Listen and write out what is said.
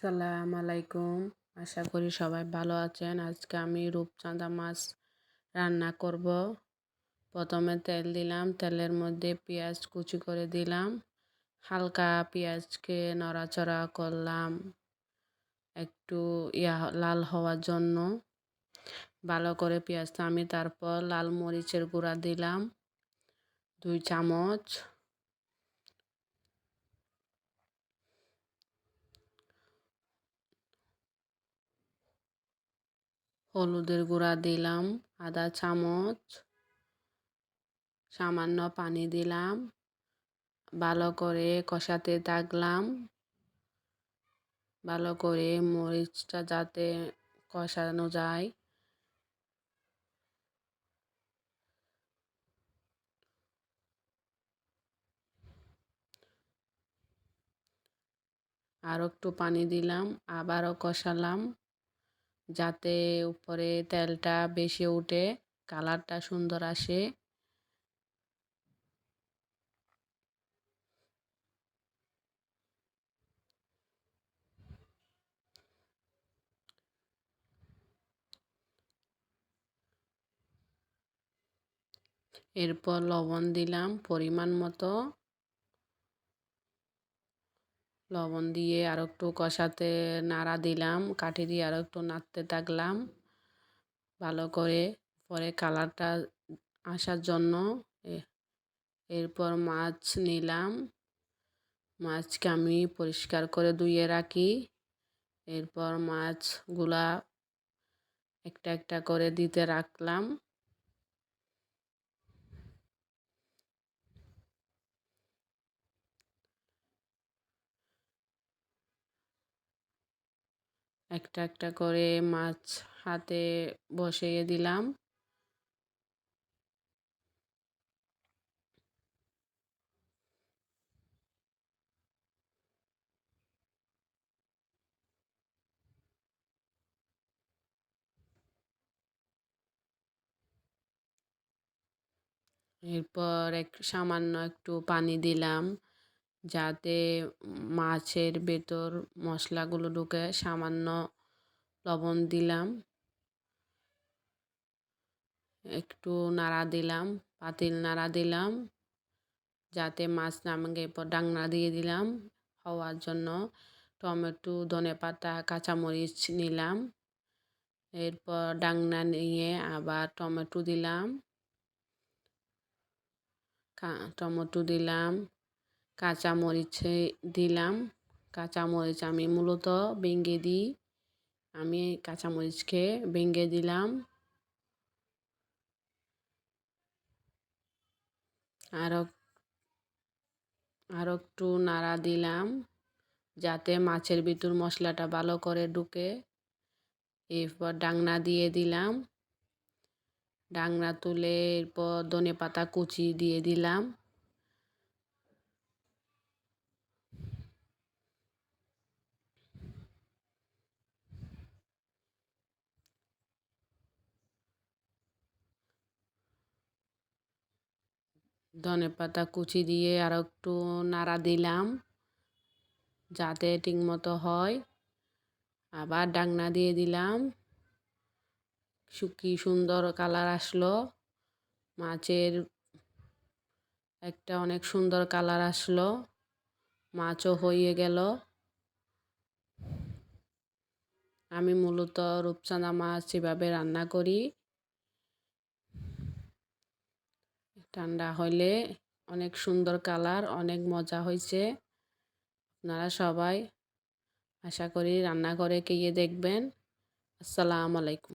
সালাম আলাইকুম। আশা করি সবাই ভালো আছেন। আজকে আমি রূপচাঁদা মাছ রান্না করব। প্রথমে তেল দিলাম, তেলের মধ্যে পেঁয়াজ কুচি করে দিলাম, হালকা পেঁয়াজকে নড়াচড়া করলাম একটু লাল হওয়ার জন্য। ভালো করে পেঁয়াজটা আমি তারপর লাল মরিচের গুঁড়া দিলাম 2 চামচ, হলুদের গুঁড়া দিলাম আধা চামচ, সামান্য পানি দিলাম, ভালো করে কষাতে থাকলাম, ভালো করে মরিচটা যাতে কষানো যায়। আরও একটু পানি দিলাম, আবারও কষালাম যাতে উপরে তেলটা বেশি উঠে, কালারটা সুন্দর আসে। এরপর লবণ দিলাম পরিমাণ মতো, লবণ দিয়ে আরও একটু কষাতে নাড়া দিলাম, কাঠি দিয়ে আরও একটু নাড়তে থাকলাম ভালো করে, পরে কালারটা আসার জন্য। এরপর মাছ নিলাম, মাছকে আমি পরিষ্কার করে ধুয়ে রাখি। এরপর মাছগুলা একটা একটা করে দিতে রাখলাম। একটা একটা করে মাছ হাতে বসিয়ে দিলাম। এরপর সামান্য একটু পানি দিলাম যাতে মাছের ভেতর মশলাগুলো ঢুকে। সামান্য লবণ দিলাম, একটু নাড়া দিলাম, পাতিল নাড়া দিলাম যাতে মাছ নামে। এরপর ডাকনা দিয়ে দিলাম হওয়ার জন্য। টমেটো, ধনেপাতা, কাঁচামরিচ নিলাম। এরপর ডাকনা নিয়ে আবার টমেটো দিলাম, কাঁচামরিচ দিলাম। কাঁচামরিচ আমি মূলত ভেঙে দিই, আমি কাঁচামরিচকে ভেঙে দিলাম। আরও একটু নাড়া দিলাম যাতে মাছের ভিতর মশলাটা ভালো করে ঢুকে। এরপর ডাকনা দিয়ে দিলাম, ডাকনা তুলে এরপর ধনেপাতা কুচি দিয়ে দিলাম। ধনেপাতা কুচি দিয়ে আরও একটু নাড়া দিলাম যাতে ঠিকমতো হয়। আবার ডাকনা দিয়ে দিলাম, কি সুন্দর কালার আসলো। মাছের একটা অনেক সুন্দর কালার আসলো, মাছও হয়ে গেল। আমি মূলত রূপচাঁদা মাছ এভাবে রান্না করি। ঠান্ডা হলে অনেক সুন্দর কালার, অনেক মজা হয়েছে। আপনারা সবাই আশা করি রান্না করে খেয়ে দেখবেন। আসসালামু আলাইকুম।